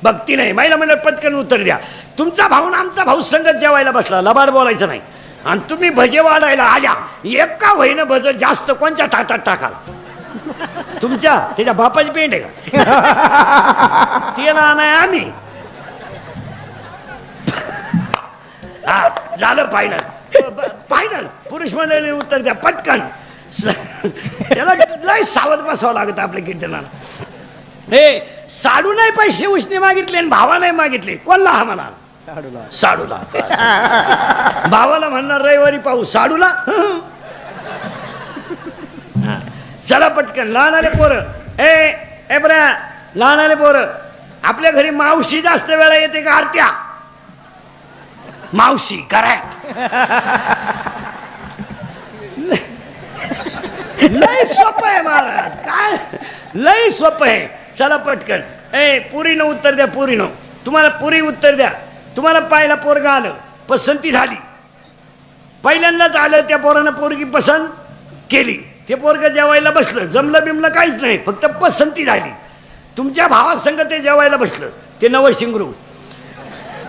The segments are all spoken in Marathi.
भक्ती नाही. महिला म्हणलं पटकन उत्तर द्या. तुमचा भाऊ ना आमचा भाऊ संगत जेवायला बसला, लबाड बोलायचं नाही. आणि तुम्ही भजे वाढायला आल्या, एका वहीनं भज जास्त कोणत्या ताटात टाकाल? तुमच्या त्याच्या बापाची पेंट आहे का? ते ना नाही आम्ही. हा झालं फायनल. पुरुष मंडळीने उत्तर द्या पटकन. त्याला लय सावध बसावं लागतं आपल्या कीर्तनाला. हे साडू नाही पैसे उसने मागितले आणि भावा नाही मागितले. कोणला हा म्हणा? साडूला. भावाला म्हणणार रविवारी पाहू, साडूला चला पटकन. लहान आले पोरं, ए बऱ्या लहान आले पोरं, आपल्या घरी मावशी जास्त वेळा येते का आरत्या? मावशी करेक्ट. लय सोपं आहे महाराज, काय लय सोपं आहे. चला पटकन. पुरीनं उत्तर द्या. पुरीनं तुम्हाला पुरी उत्तर द्या. तुम्हाला पाहिला पोरगा आलं, पसंती झाली, पहिल्यांदाच आलं, त्या पोरानं पोरगी पसंत केली, ते पोरग जेवायला बसलं, जमलं बिमलं काहीच नाही, फक्त पसंती झाली. तुमच्या भावासंग ते जेवायला बसलं, ते नवं शिंगरू.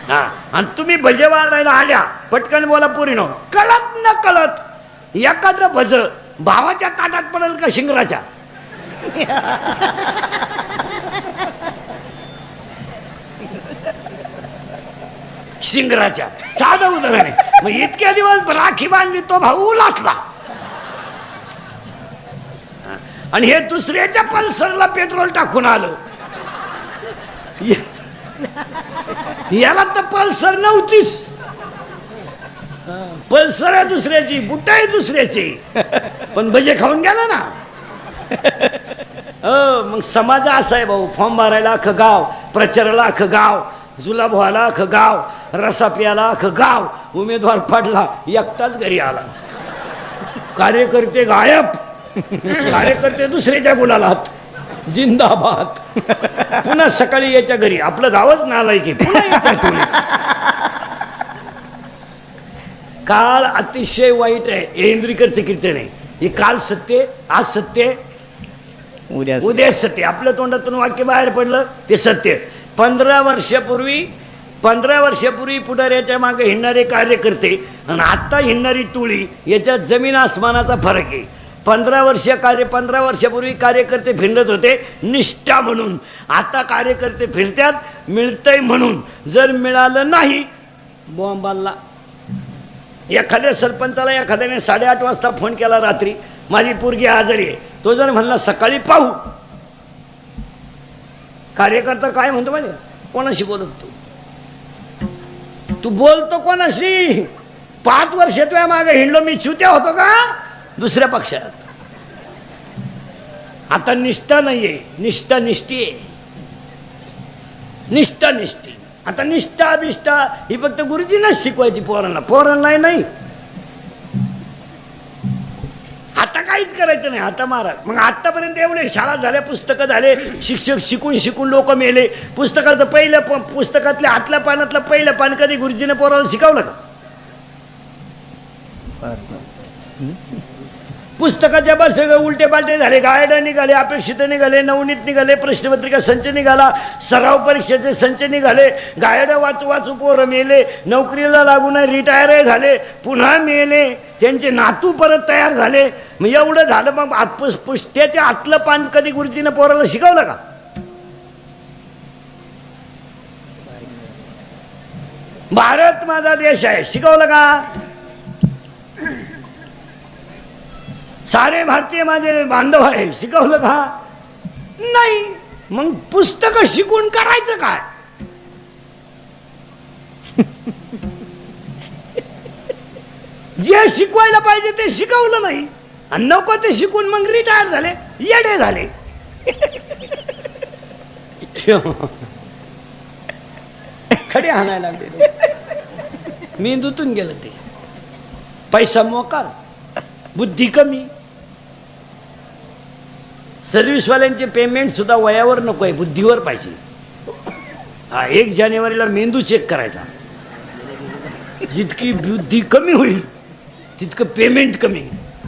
हा आणि तुम्ही भजे वाढायला आल्या, पटकन बोला पुरीनो. कळत न कळत एखादं भज भावाच्या ताटात पडेल का शिंगराच्या? शिंगराच्या. साधं उदाहरण आहे. मग इतक्या दिवस राखी बांधली, तो भाऊ लाटला आणि हे दुसऱ्याच्या पल्सरला पेट्रोल टाकून आलं. याला तर पल्सर नव्हतीच, पल्सर आहे दुसऱ्याची, बुट आहे दुसऱ्याची, पण भजे खाऊन गेला ना. मग समाज असा आहे भाऊ. फॉर्म भरायला अख्खं गाव, प्रचाराला अख्खं गाव, जुलाब व्हायला अख्खं गाव, रसा प्यायला अख्खं गाव. उमेदवार पडला, एकटाच घरी आला. कार्यकर्ते गायब, कार्यकर्ते दुसऱ्याच्या गुलालात जिंदाबाद. पुन्हा सकाळी याच्या घरी, आपलं गावच नालायकी, पुन्हा याच्या टोळी. काळ अतिशय वाईट आहे. हे इंद्रिकरचं कीर्तन आहे. हे काल सत्य, आज सत्य, उद्या सत्य. आपल्या तोंडातून वाक्य बाहेर पडलं ते सत्य. 15 वर्षापूर्वी पुढाऱ्याच्या मागे हिंडणारे कार्यकर्ते आणि आता हिंडणारी टोळी, याच्यात जमीन आसमानाचा फरक आहे. 15 वर्षापूर्वी कार्यकर्ते फिरत होते निष्ठा म्हणून, आता कार्यकर्ते फिरतात मिळतंय म्हणून. जर मिळालं नाही बॉम्बाला. एखाद्या सरपंचाला एखाद्याने 8:30 वाजता फोन केला रात्री, माझी पोरगी आजारी आहे. तो जर म्हणला सकाळी पाहू, कार्यकर्ता काय म्हणतो माहिती? कोणाशी बोलत तू बोलतो कोणाशी? 5 वर्ष तुझ्या मागे हिंडलो मी, चुत्या होतो का दुसऱ्या पक्षात? आता निष्ठा नाहीये, निष्ठा निष्ठी आहे. निष्ठा निष्ठी. आता निष्ठा बिष्ठा ही फक्त गुरुजींनाच शिकवायची पोरांना नाही. आता काहीच करायचं नाही. आता महाराज, मग आतापर्यंत एवढे शाळा झाल्या, पुस्तकं झाले, शिक्षक शिकून लोक मेले. पुस्तकाचं पहिलं पुस्तकातल्या आतल्या पानातलं पहिलं पान कधी गुरुजीने पोराला शिकवलं का? पुस्तकाच्या बस उलटे पालटे झाले, गायड निघाले, अपेक्षित निघाले, नवनीत निघाले, प्रश्नपत्रिका संच निघाला, सराव परीक्षेचे संच निघाले, गायड वाचू पोरं मेले, नोकरीला लागून रिटायर झाले, पुन्हा मेले, त्यांचे नातू परत तयार झाले. मग एवढं झालं, मग पुस्तकाच्या आतलं पान कधी गुरुजीनं पोराला शिकवलं का? भारत माझा देश आहे, शिकवलं का? सारे भारतीय माझे बांधव आहे, शिकवलं का? नाही. मग पुस्तक शिकून करायचं काय? जे शिकवायला पाहिजे ते शिकवलं नाही, आणि नको ते शिकून मग रिटायर झाले, येडे झाले. खडे हाणायला लागले, मेंदूतून गेलं ते. पैसा मोकार, बुद्धी कमी. सर्व्हिसवाल्यांचे पेमेंट सुद्धा वयावर नको आहे, बुद्धीवर पाहिजे. 1 जानेवारीला मेंदू चेक करायचा. जितकी बुद्धी कमी होईल तितकं पेमेंट कमी.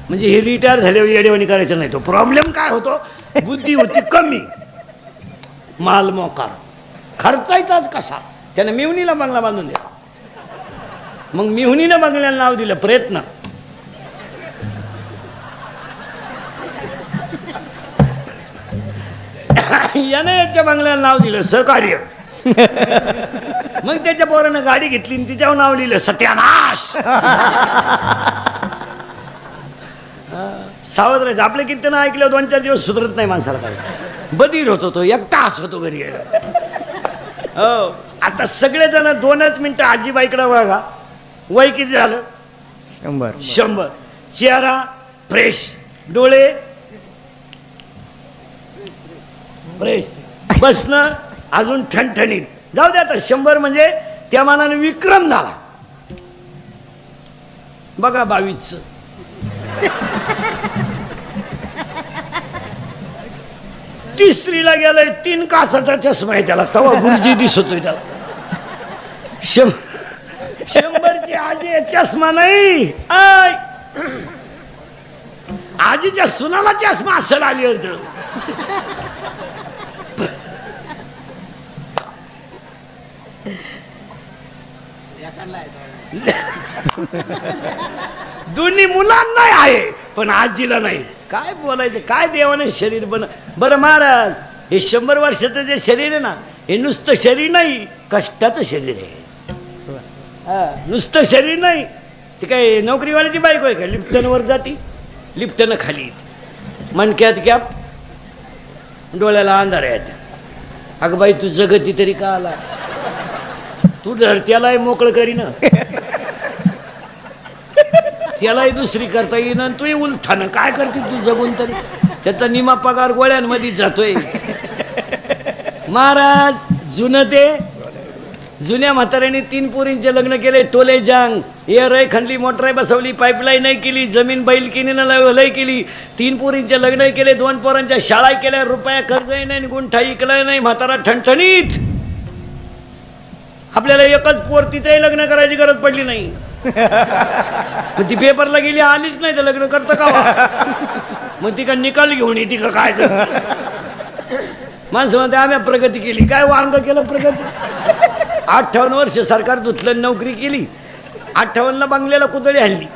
म्हणजे हे रिटायर झाल्यावर येडेवाणी करायचं नाही. तो प्रॉब्लेम काय होतो? बुद्धी होती कमी, माल मोकार. खर्चायचाच कसा. त्यानं मिवणीला बंगला बांधून दिला. मग मिहुनीनं बंगल्याला नाव दिलं प्रयत्न. यानं याच्या बंगल्याला नाव दिलं सहकार्य. मग त्याच्या पोरानं गाडी घेतली आणि तिच्यावर नाव लिहिलं सत्यानाश. सावध राहायचं. आपले कीर्तन ऐकलं 2-4 दिवस सुधरत नाही माणसाला. काय बधीर होतो तो, एकटाच होतो घरी यायला. हो आता सगळेजण 2च मिनिटं आजीबाईकडे बघा. वय किती झालं? 100. चेहरा फ्रेश, डोळे फ्रेश, बसणं अजून ठणठणीत. जाऊ दे आता 100 म्हणजे त्या मानाने विक्रम झाला. बघा 22. तिसरीला गेलाय, 3 काचाचा चष्मा आहे त्याला. तवा गुरुजी दिसतोय त्याला. 100ची आजी चष्मा नाही. आजीच्या सुनाला चष्मा असं आली होत. दोन्ही मुलांना आहे पण आजीला नाही. काय बोलायचं. काय देवाने शरीर बरं महाराज, हे 100 वर्षाचं जे शरीर आहे ना, हे नुसतं शरीर नाही, कष्टाचं शरीर आहे. नुसतं शरीर नाही. ते काय नोकरीवाल्याची बायको आहे का? लिफ्टनं वर जाती, लिफ्टनं खाली, मणक्यात कॅप, डोळ्याला अंधार आहेत. अगं बाई तू जगती तरी का आला? तू धरत्यालाही मोकळं करीन, त्यालाही दुसरी करता येईन, आणि तूही उलथानं काय करते तू जगून तरी? त्याचा निमा पगार गोळ्यांमध्ये जातोय. महाराज जुनं ते जुन्या म्हाताऱ्याने 3 पोरींचे लग्न केले. टोले जांग, एअर आहे, खंडली मोटर बसवली, पाईपलाईन नाही केली, जमीन बैल किनीनं लय केली. 3 पोरींचे लग्न केले, 2 पोरांच्या शाळा केल्या, रुपया कर्जही नाही, गुंठा इकलाय नाही, म्हातारा ठणठणीत. आपल्याला एकच पोर, तिचंही लग्न करायची गरज पडली नाही. मग ती पेपरला गेली, आलीच नाही तर लग्न करतं का? मग ती का निकाल घेऊन येते का काय करते? माणसं म्हणते आम्ही प्रगती केली. काय वांग केलं प्रगती? 58 वर्ष सरकार धुतलं, नोकरी केली. 58ला बंगल्याला कुदळी हल्ली,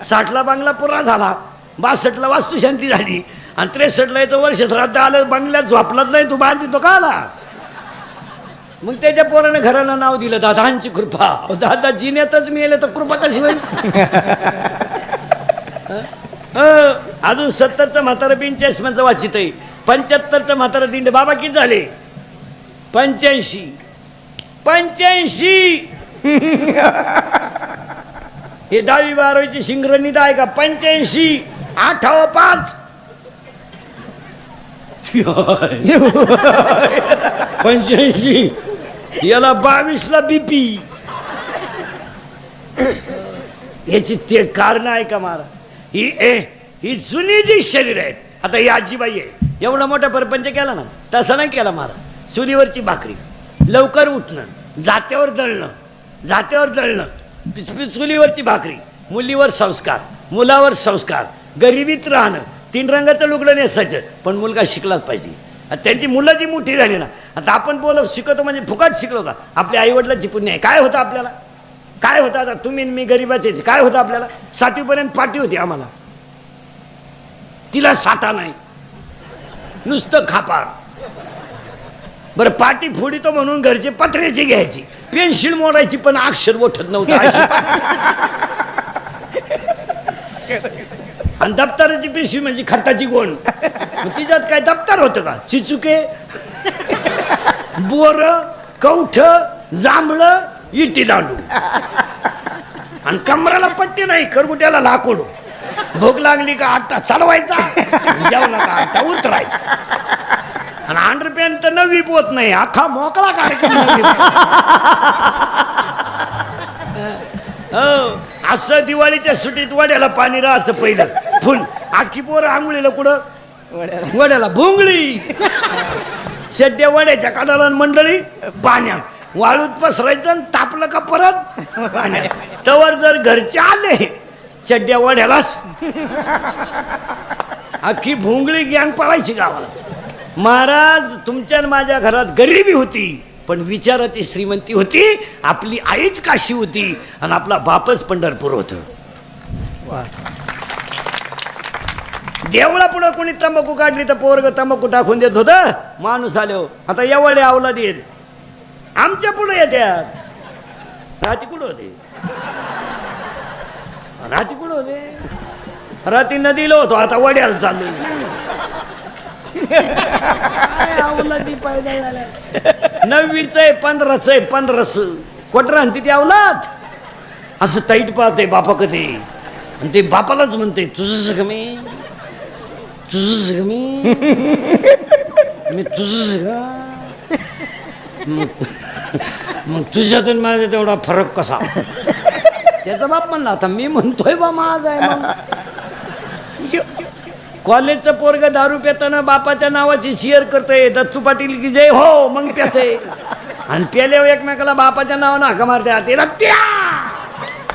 60ला बंगला पुरा झाला, 62ला वास्तुशांती झाली, आणि 63ला येतं वर्ष श्राद्ध आलं, बंगल्यात झोपलाच नाही. तू बांध तो का आला? मग त्याच्या पोरानं घराला नाव दिलं दादांची कृपा. दादा जिन्यातच मिळेल तर कृपा कशी होईल? अजून 70चं म्हातारा 85 वाचित आहे. 75चं म्हातारा दिंड. बाबा किती झाले? 85. हे 10वी 12वीची शिंगरणीत आहे का? 85. 8वा 5. 85. याला 22ला बीपी. याची ते कारण आहे का महाराज? ही जुनी जी शरीर आहेत. आता ही आजीबाई आहे, एवढा मोठा परपंच केला ना, तसा नाही केला महाराज. चुलीवरची भाकरी, लवकर उठणं, जात्यावर दळणं, चुलीवरची भाकरी, मुलीवर संस्कार, मुलावर संस्कार, गरिबीत राहणं, 3 रंगाचं लुगडं नेसायचं. पण मुलगा शिकलाच पाहिजे. त्यांची मुलं जी मोठी झाली ना, आता आपण शिकवतो म्हणजे फुकट शिकलो का? आपल्या आईवडिलांची पुण्य आहे. काय होतं आपल्याला? काय होतं? आता तुम्ही मी गरिबाचे काय होतं आपल्याला? 7वीपर्यंत पाटी होती आम्हाला. तिला साठा नाही, नुसतं खापार. बरं पाटी फोडितो म्हणून घरचे पत्र्याची घ्यायची, पेन्सिल मोडायची, पण अक्षर ओठत नव्हतं. आणि दप्तराची पिशवी म्हणजे खताची गोण. तिच्यात काय दप्तर होतं का? चिचुके, बोर, कवठ, जांभळं, इटी दांडू, आणि कमराला पट्टी नाही, करगुट्याला लाकूड. भूक लागली का आटा चालवायचा, जेवला का आटा उतरायचा. आणि अंडरपॅन्ट तर नवी पोत नाही, अख्खा मोकळा कार्यक्रम. असं दिवाळीच्या सुटीत वड्याला पाणी राहायचं पहिलं फुल. आखी पोरं आंघोळीला कुठं? वड्याला. भोंगळी सध्या वड्याच्या काढाला मंडळी पाण्यात, वाळूत पसरायचं आणि तापलं का परत पाण्यात. तवर जर घरचे आले चड्ड्या वड्यालाच, अख्खी भोंगळी गँग पळायची गावाला. महाराज तुमच्या माझ्या घरात गरिबी होती, पण विचाराची श्रीमंती होती. आपली आईच काशी होती आणि आपला बापच पंढरपूर होत. देवळा पुढं कोणी तंबाखू काढली तर पोरग तंबाखू टाकून देत होत. माणूस आलो आता एवढे आवला देत आमच्या पुढे येत्यात. राती कुठं होते? राती कुठं होते? राती नदीला होतो, आता वड्याला चाललो. नववीच आहे 15च आहे 15च कोटरा आणि तिथे आवलात असं ताईट पाहते बापा कधी आणि ते बापालाच म्हणते तुझंच कमी तुझंच कमी मी तुझंच का मग तुझ्यातून माझा तेवढा फरक कसा? त्याचा बाप म्हणला आता मी म्हणतोय बा माझ आहे. कॉलेजचं पोरग दारू पेताना बापाच्या नावाची शेअर करतय दत्तू पाटील की जय हो मग प्याते आणि प्याल्यावर एकमेकाला बापाच्या नावानं हाका मारते. ते रक्त्या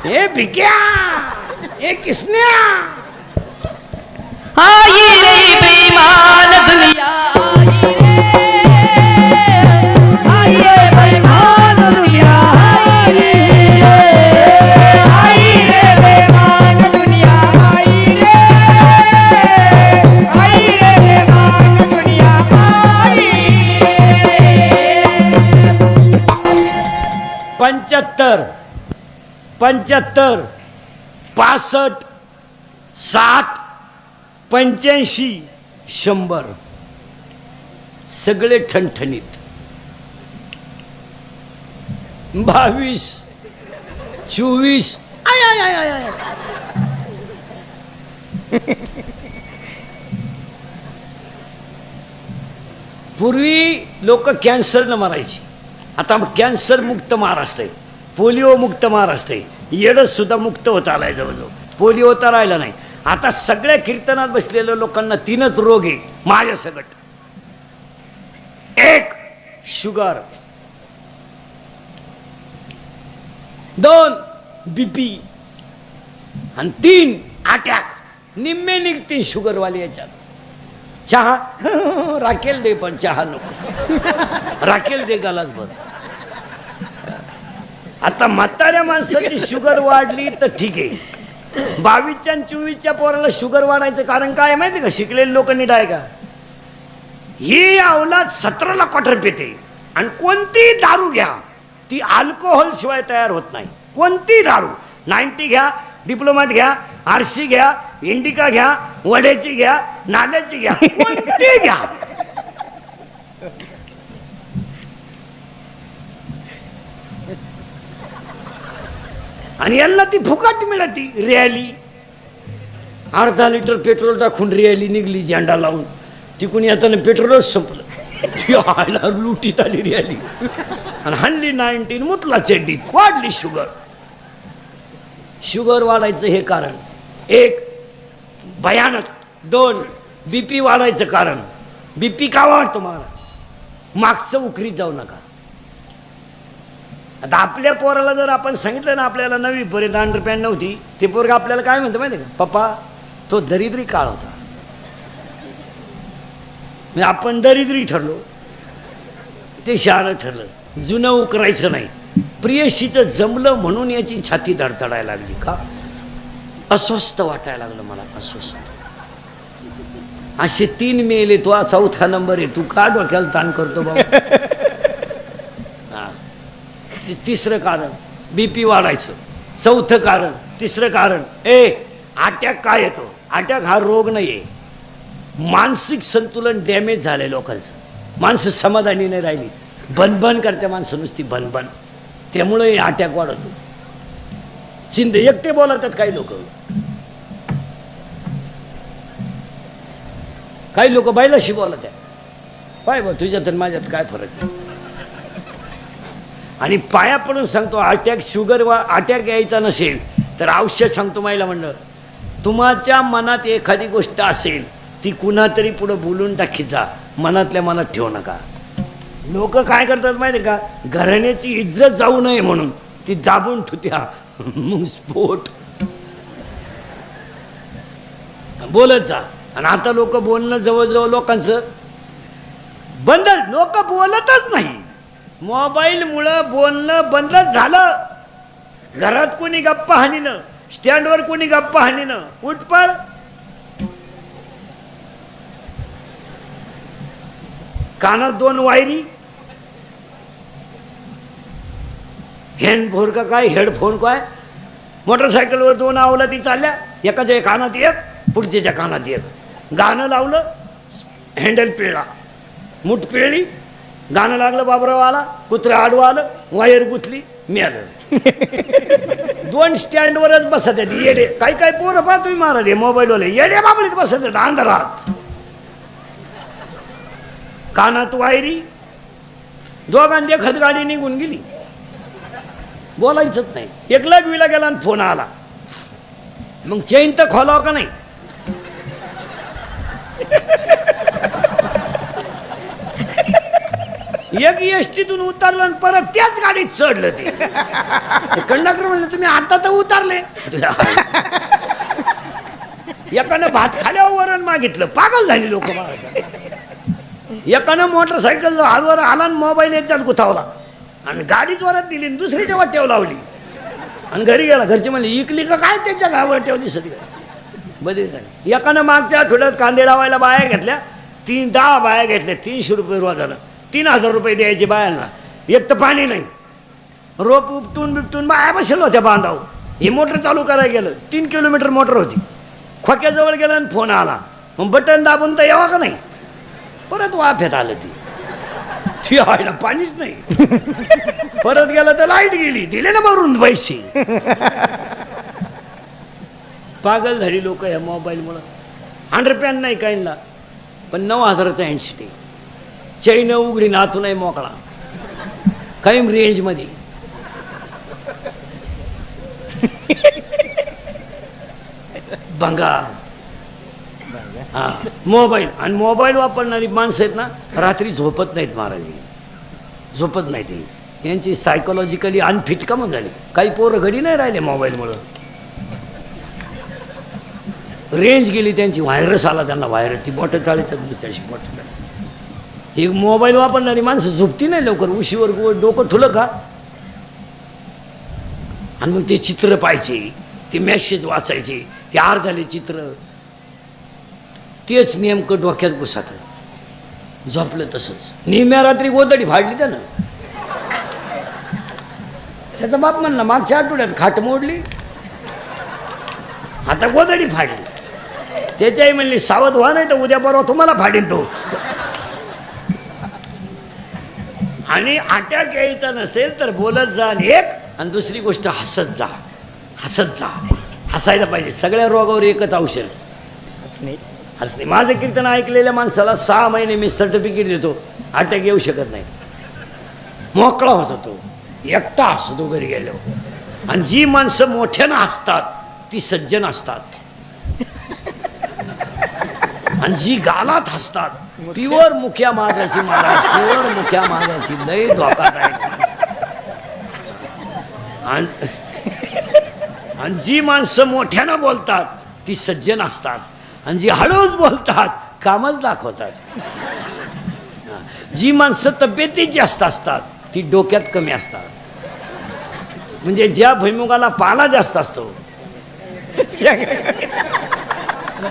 हे भिक्या हे किसन्या आई रे बेईमान दुनिया आई रे बेईमान दुनिया आई रे बेईमान दुनिया आई रे बेईमान दुनिया 75 65 65 60 85 100 सगळे ठणठणीत. 22 24 I I I I I. पूर्वी लोक कॅन्सरनं मरायची, आता कॅन्सर मुक्त महाराष्ट्र आहे, पोलिओ मुक्त महाराष्ट्र आहे. येडच सुद्धा मुक्त होत आलाय जवळजवळ. पोलिओ तर राहिला नाही. आता सगळ्या कीर्तनात बसलेल्या लोकांना 3च रोग आहे माझ्या सगट. 1 शुगर, 2 BP आणि 3 अटॅक. निम्मे निघतील शुगरवाले याच्यात. चहा राखेल दे पण चहा नको. राखेल दे गालाच बघ. आता म्हाताऱ्या माणसाची शुगर वाढली तर ठीक आहे. 22च्या आणि 24च्या पोराला शुगर वाढायचं कारण काय माहिती का? शिकलेले लोक नीट आहे का? ही अवलाद 17ला क्वार्टर पेते आणि कोणती दारू घ्या ती अल्कोहोल शिवाय तयार होत नाही. कोणती दारू 90 घ्या, डिप्लोमॅट घ्या, आरसी घ्या, इंडिका घ्या, वड्याची घ्या, नाल्याची घ्या, कोणती घ्या. आणि यांना ती फुकाट मिळती. रॅली अर्धा लिटर पेट्रोल टाकून रॅली निघली झेंडा लावून. तिकून येताना पेट्रोलच संपलं. लुटीत आली रॅली आणि हल्ली 19 मुतला चड्डीत. वाढली शुगर. शुगर वाढायचं हे कारण 1 भयानक. 2 BP वाढायचं कारण. BP का वाढतो मला? मागचं उकरीत जाऊ नका. आता आपल्या पोराला जर आपण सांगितलं ना आपल्याला 9वी पर्यंत अंडरपॅन्ट नव्हती, ते पोरग आपल्याला काय म्हणतं माहिती का? पप्पा तो दरिद्री काळ होता. म्हणजे आपण दरिद्री ठरलो, ते शहाणं ठरलं. जुनं उकरायचं नाही. प्रियशीचं जमलं म्हणून याची छाती धडधडायला लागली का? अस्वस्थ वाटायला लागलं मला. अस्वस्थ. असे 3 मेले. तो 4था नंबर आहे. तू का डोक्याला ताण करतो बाबा? हा. 3रं कारण BP वाढायचं. 4थं कारण 3रं कारण अटॅक काय येतो? अटॅक हा रोग नाही आहे. मानसिक संतुलन डॅमेज झालंय लोकांचं. माणसं समाधानी नाही राहिली. बनबन करते माणसं नुसती बनबन. त्यामुळे अटॅक वाढतो. चिंता एकटे बोलतात काही लोक. काही लोक बैलाशी बोलत आहे. पाय बा तुझ्यात आणि माझ्यात काय फरक आहे? आणि पाया पडून सांगतो अटॅक शुगर अटॅक यायचा नसेल तर औषध सांगतो मायला म्हणलं. तुमच्या मनात एखादी गोष्ट असेल ती कुणा तरी पुढं बोलून टाकीचा. मनातल्या मनात ठेवू नका. लोक काय करतात माहिती का? घराण्याची इज्जत जाऊ नये म्हणून ती दाबून ठेवत्या. मग स्फोट बोलत जा. आणि आता लोक बोलणं जवळजवळ लोकांचं बंद. लोक बोलतच नाही. मोबाईलमुळं बोलणं बंदच झालं. घरात कोणी गप्पा हाणीनं, स्टँडवर कोणी गप्पा हाणीनं, उठपळ. कानात 2 वायरी, हँडफोन का काय, हेडफोन काय, मोटरसायकलवर 2 अवलादी चालल्या, एकाच्या कानात एक, पुढच्याच्या कानात एक. गाणं लावलं, हँडल पिळला, मूठ पिळली, गाणं लागलं, बाबराव आला, कुत्रा आडवा आलं, वायर गुतली, मिळालं. 2 स्टँडवरच बसत आहेत येडे. काही काही पोरं पहा तुम्ही महाराज मोबाईलवाले येडे बाबळीत बसत आहेत अंधारात. कानात वायरी, दोघांनी देखत गाडी निघून गेली. बोलायचंच नाही. एकला विला गेला आणि फोन आला. मग चैन तर खोलाव का नाही? एक एसटीतून उतरलं आणि परत त्याच गाडीत चढलं. ते कंडक्टर म्हणले तुम्ही आता तर उतरले. एकानं भात खाल्यावर वरण मागितलं. पागल झाली लोक. एकानं मोटरसायकल हलवर आला आणि मोबाईल याच्यात गुतावला आणि गाडीच वरात दिली आणि दुसरीच्या वाट्यावर लावली आणि घरी गेला. घरचे म्हणले इकली का काय त्याच्या गावाट्यावर दिसत बदली झाली. एकानं मागच्या आठवड्यात कांदे लावायला बाया घेतल्या. 10 बाया घेतल्या. 300 रुपये रोजानं. 3000 रुपये द्यायचे बायांना. एक तर पाणी नाही. रोप उपटून बिपटून बाया बसेल होत्या बांधाव. ही मोटर चालू करायला गेलं. 3 किलोमीटर मोटर होती. खोक्याजवळ गेलं आणि फोन आला. मग बटन दाबून तर यावा का नाही? परत वाफ्यात आलं. ती व्हायला पाणीच नाही. परत गेलं तर लाईट गेली. दिले ना भरून पैसे. पागल झाली लोक या मोबाईलमुळं. 100 नाही काहींना पण 9000चा हँडसेट. चैन उघडी नातूनही मोकळा. कायम रेंजमध्ये. भंगा. हा मोबाईल. आणि मोबाईल वापरणारी माणसं आहेत ना रात्री झोपत नाहीत महाराज. झोपत नाही ते. यांची सायकोलॉजिकली अनफिट का मग झाली. काही पोरं घडी नाही राहिले मोबाईलमुळं. रेंज गेली त्यांची. व्हायरस आला त्यांना. व्हायरस ती बोटं चाळीतात दुसऱ्याशी बोटं चाळी. ही मोबाईल वापरणारी माणसं झोपती नाही लवकर. उशीवर डोकं ठुलं का आणि मग ते चित्र पाहायचे, ते मेसेज वाचायचे, ते अर्धाले चित्र. तेच नेमकं डोक्यात घुसात. झोपलं तसंच. निम्या रात्री गोदडी फाडली त्यानं. त्याचा बाप म्हणला मागच्या आठवड्यात खाट मोडली आता गोदडी फाडली. त्याच्याही म्हणली सावध व्हा नाही तर उद्या परवा तुम्हाला फाडीन तो. आणि अटॅक यायचा नसेल तर बोलत जा. आणि दुसरी गोष्ट हसत जा. हसत जा. हसायला पाहिजे. सगळ्या रोगावर एकच औषध हसणे. माझं कीर्तन ऐकलेल्या माणसाला 6 महिने मी सर्टिफिकेट देतो. अटॅक येऊ शकत नाही. मोकळा होतो तो. एकटा हसतो घरी गेल्यावर. आणि जी माणसं मोठ्यानं हसतात ती सज्जन असतात. आणि जी गालात हसतात प्युअर मुख्या माझ्याची मला. प्युअर मुख्या माझ्याची लय धोकादायक माणसं. आणि जी माणसं मोठ्यानं बोलतात ती सज्जन असतात. आणि जी हळूच बोलतात कामच दाखवतात. जी माणसं तब्येतीत जास्त असतात ती डोक्यात कमी असतात. म्हणजे ज्या भुईमुगाला पाला जास्त असतो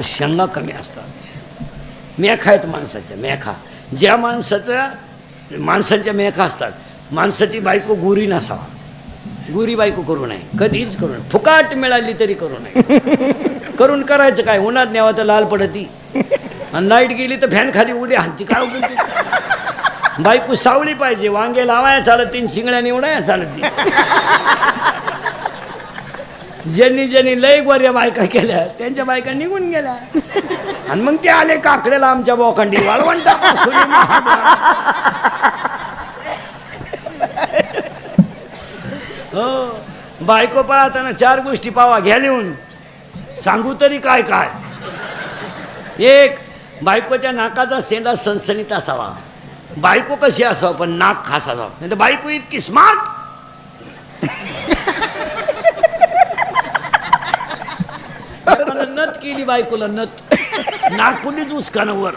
शेंगा कमी असतात. मेखा आहेत माणसाच्या. मेखा. ज्या माणसाच्या मेखा असतात. माणसाची बायको गोरी नसावा. गोरी बायको करू नये. कधीच करू नये. फुकाट मिळाली तरी करू नये. करून करायचं काय? उन्हात न्यावा तर लाल पडती. आणि लाईट गेली तर फॅन खाली उडी हाणती. काय बोलते? बायको सावली पाहिजे. वांगे लावाया चालत 3 शिंगड्या निवडाया चालत. ज्यांनी लय गोऱ्या बायका केल्या त्यांच्या बायका निघून गेल्या. आणि मग ते आले काकड्याला आमच्या बोखंडी वाळवंटा. हो. बायको पळताना 4 गोष्टी पावा. घ्या लिहून. सांगू तरी काय काय. 1. बायकोच्या नाकाचा शेंडा सणसणीत असावा. बायको कशी असावं पण नाक खास असावं. नाही तर बायको इतकी स्मार्ट. नथ केली बायकोला. नथ. नागपुडीच उचकानं वर.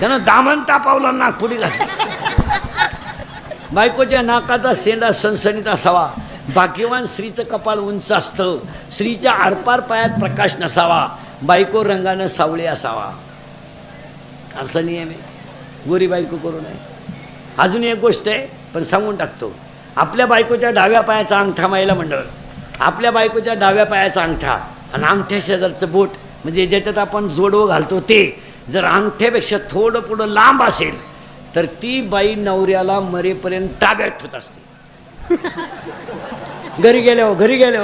त्यानं दामन तापावला नागपुडी घातली. बायकोच्या नाकाचा शेंडा सणसणीत असावा, भाग्यवान स्त्रीचं कपाळ उंच असतं, स्त्रीच्या आरपार पायात प्रकाश नसावा, बायको रंगानं सावळी असावा, असा नियम आहे. गोरी बायको करू नये. अजून एक गोष्ट आहे, पण सांगून टाकतो. आपल्या बायकोच्या डाव्या पायाचा अंगठा महिला मंडळ, आपल्या बायकोच्या डाव्या पायाचा अंगठा आणि अंगठ्या शेजारचं बोट, म्हणजे ज्याच्यात आपण जोडवं घालतो ते जर अंगठ्यापेक्षा थोडं पुढं लांब असेल तर ती बाई नवऱ्याला मरेपर्यंत ताब्यात ठेवत असते. घरी गेल्या घरी गेल्या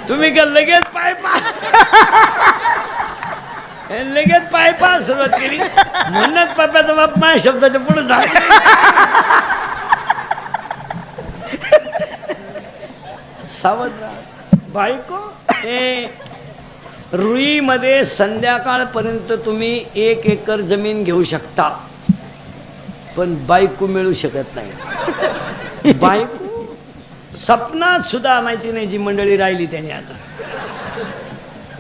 तुम्ही का लगेच लगेच पाय सुरुवात केली म्हणूनच पाप्याचा बाप माझ्या शब्दाच्या पुढे झाला. सावध बायको हे रुईमध्ये संध्याकाळपर्यंत तुम्ही 1 एकर जमीन घेऊ शकता, पण बायको मिळू शकत नाही. बायको सपनात सुद्धा आणायची नाही जी मंडळी राहिली त्याने. आता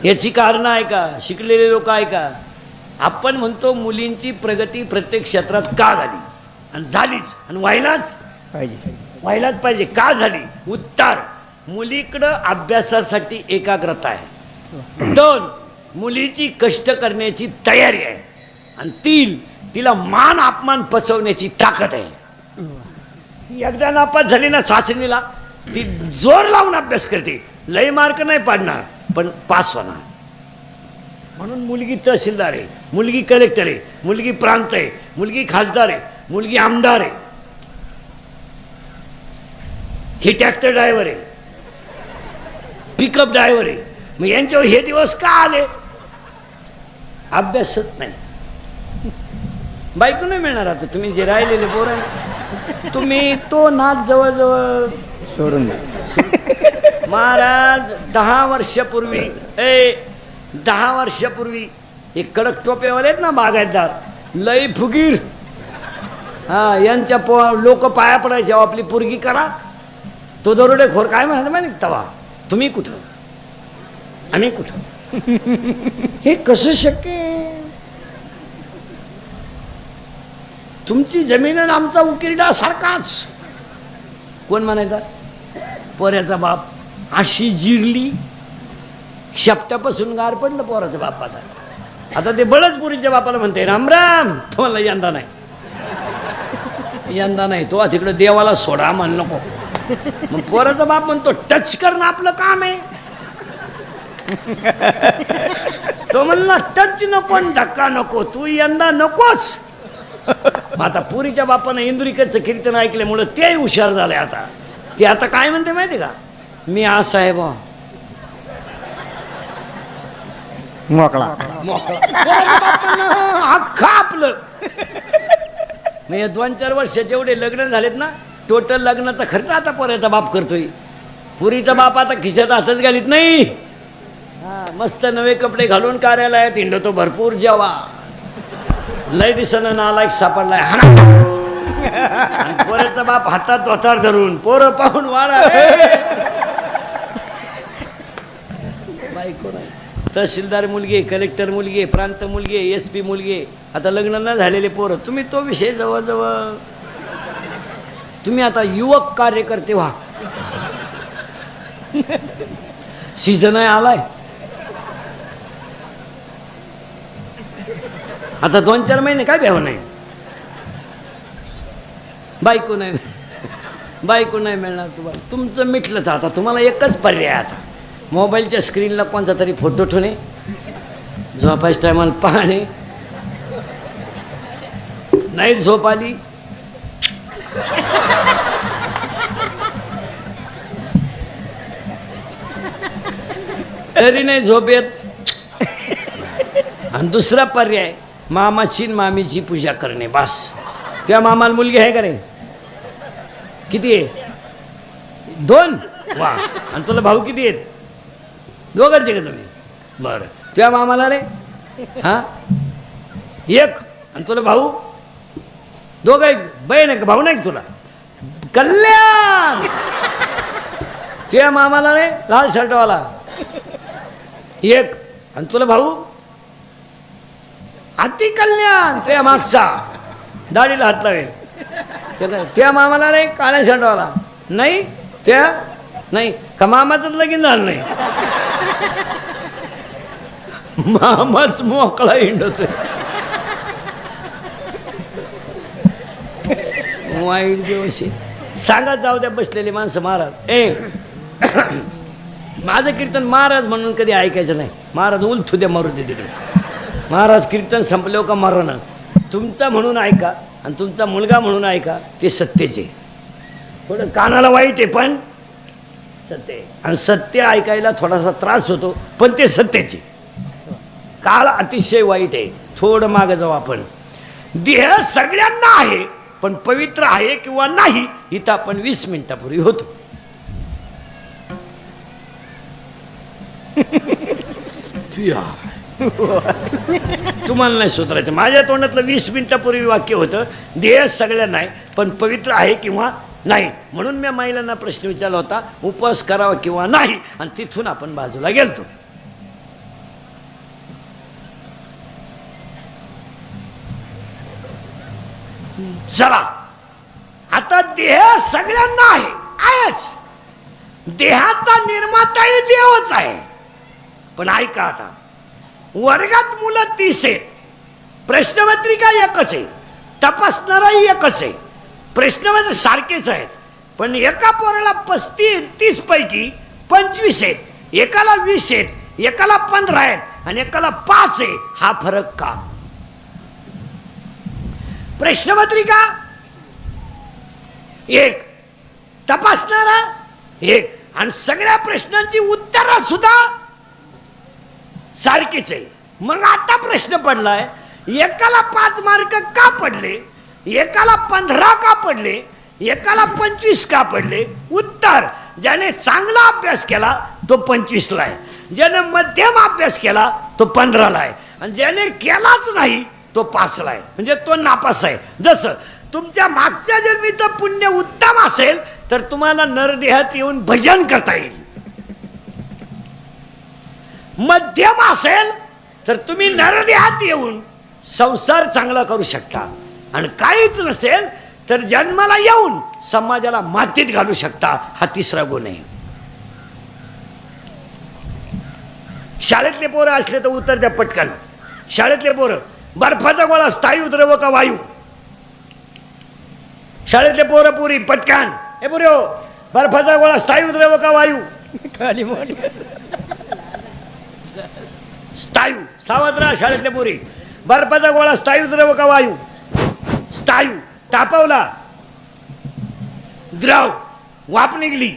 याची कारणं आहे का? शिकलेले लोक आहे का? आपण म्हणतो मुलींची प्रगती प्रत्येक क्षेत्रात का झाली, आणि झालीच, आणि व्हायलाच पाहिजे. का झाली? उत्तर, मुलीकडं अभ्यासासाठी एकाग्रता आहे. 2, मुलीची कष्ट करण्याची तयारी आहे. आणि 3, तिला मान अपमान पचवण्याची ताकद आहे. एकदा नापास झाली ना चाचणीला, ती जोर लावून अभ्यास करते. लय मार्क नाही पाडणार, पण पास होणार. म्हणून मुलगी तहसीलदार आहे, मुलगी कलेक्टर आहे, मुलगी प्रांत आहे, मुलगी खासदार आहे, मुलगी आमदार आहे, ही ट्रॅक्टर ड्रायव्हर आहे, पिकअप ड्रायव्हर आहे. मग यांच्यावर हे दिवस का आले? अभ्यासच नाही. बायको नाही मिळणार. आता तुम्ही जे राहिलेले पोर आहे, तुम्ही तो नाच जवळजवळ सोडून महाराज 10 वर्षापूर्वी 10 वर्षापूर्वी हे कडक टोपेवाले आहेत ना बागायतदार, लई फुगीर, हा यांच्या लोक पाया पडायचे, आपली पोरगी करा. तो दरोडेखोर काय म्हणायचं माहिती तवा, तुम्ही कुठं आम्ही कुठं, हे कसं शक्य आहे? तुमची जमीन आणि आमचा उकिरडा सारखाच. कोण म्हणायचा? पोऱ्याचा बाप. अशी जिरली, शपटापासून गार पडलं पोराचं बाप. आता ते बळजपुरीच्या बापाला म्हणते राम राम. तुम्हाला यंदा नाही, यंदा नाही. तो तिकडं देवाला सोडा म्हण नको. मग पोराचा बाप म्हणतो टच करणं आपलं काम आहे. तो म्हणला टच नको, धक्का नको, तू यंदा नकोच. आता पुरीच्या बापानं इंदुरीकडचं कीर्तन ऐकल्यामुळं ते हुशार झाले. आता ते आता काय म्हणते माहिती का? मी असं आहे बा मोकळा अख्खा आपलं. मग 2-4 वर्ष जेवढे लग्न झालेत ना, टोटल लग्नाचा खर्च आता पोऱ्याचा बाप करतोय. पुरीचा बाप आता खिशात हातच घालीत नाही. मस्त नवे कपडे घालून कार्यालयात हिंडतो भरपूर. जेव्हा लय दिसणं नालायक सापडलाय पोऱ्याचा बाप हातात धोतार धरून पोरं पाहून वाढा. बायको नाही. तहसीलदार मुलगी आहे, कलेक्टर मुलगी आहे, प्रांत मुलगी आहे, SP मुलगी आहे. आता लग्न न झालेले पोरं. तुम्ही तो विषय जवळजवळ तुम्ही आता युवक कार्यकर्ते व्हा. सीझन आहे आलाय. आता 2-4 महिने काय भ्याव नाही. बायको नाही, बायको नाही मिळणार तुम्हाला. तुमचं मिटलंच. आता तुम्हाला एकच पर्याय. आता मोबाईलच्या स्क्रीनला कोणता तरी फोटो ठेवणे, झोपायच्या टायमाला पाहणे, नाही झोप आली तरी नाही झोप येत. आणि दुसरा पर्याय मामाची आणि मामीची पूजा करणे. बस. त्या मामाला मुलगी आहे का रे? किती आहे? 2. वा. आणि तुला भाऊ किती आहेत? 2घरचे का तुम्ही? बरं. त्या मामाला रे? हा 1. आणि तुला भाऊ 2 आहे. बहीण आहे का? भाऊ नाही का तुला? कल्याण. त्या मामाला रे लाल शर्टवाला एक. आणि तुला भाऊ अति कल्याण त्या मागचा दाढीला हात लावेल. त्या मामाला नाही काळ्या शेंडवाला नाही त्या नाही का मामाच लगीन झालं नाही. मामाच मोकळा हिंडतोय. वाईट दिवस सांगा जाऊ द्या बसलेले माणसं महाराज माझं कीर्तन महाराज म्हणून कधी ऐकायचं नाही. महाराज उलथू द्या मारू दे तिकडे. महाराज कीर्तन संपलं का मरण तुमचा म्हणून ऐका आणि तुमचा मुलगा म्हणून ऐका ते सत्याचे. थोडं कानाला वाईट आहे पण सत्य आहे. आणि सत्य ऐकायला थोडासा त्रास होतो पण ते सत्याचे. काळ अतिशय वाईट आहे. थोडं मागं जाऊ आपण. देह सगळ्यांना आहे पण पवित्र आहे किंवा नाही इथं आपण 20 मिनिटापूर्वी होतो. तुम्हाला नाही सुधारायचं. माझ्या तोंडातलं 20 मिनिटापूर्वी वाक्य होतं देह सगळ्यांना आहे पण पवित्र आहे किंवा नाही. म्हणून मी महिलांना प्रश्न विचारला होता उपवास करावा किंवा नाही आणि तिथून आपण बाजूला गेलतो. चला आता देह सगळ्यांना आहेच. देहाचा निर्माताही देवच आहे. पण ऐका आता वर्गात मुलं 30 आहेत. प्रश्नपत्रिका एकच आहे. तपासणाराही एकच आहे. प्रश्नपत्र सारखेच आहेत पण एका पोराला 30 पैकी 25 आहेत. एकाला 20 आहेत. एकाला 15 आहेत आणि एकाला 5 आहे. हा फरक का? प्रश्नपत्रिका एक तपासणारा एक आणि सगळ्या प्रश्नांची उत्तरं सुद्धा सारखीच आहे. मग आता प्रश्न पडलाय एकाला 5 मार्क का पडले, एकाला 15 का पडले, एकाला 25 का पडले? उत्तर ज्याने चांगला अभ्यास केला तो 25 ला आहे, ज्याने मध्यम अभ्यास केला तो 15 ला आहे आणि ज्याने केलाच नाही तो 5 ला आहे. म्हणजे तो नापास आहे. जसं तुमच्या मागच्या जन्मीचं पुण्य उत्तम असेल तर तुम्हाला नरदेहात येऊन भजन करता येईल. मध्यम असेल तर तुम्ही नरदेहात येऊन संसार चांगला करू शकता आणि काहीच नसेल तर जन्माला येऊन समाजाला मातीत घालू शकता. हा 3रा गुण आहे. शाळेतले पोरं असले तर उत्तर द्या पटकन. शाळेतले पोरं बर्फाचा गोळा स्थायू द्रव का वायू? शाळेतले पोरं पुरी पटकन. हे पुरे हो बर्फाचा गोळा स्थायू द्रव का वायू? स्थायू. सावध राहा शाळेतले पोरी. बर्फाचा गोळा स्थायू द्रव का वायू? स्थायू. तापवला द्रव वाफ निघली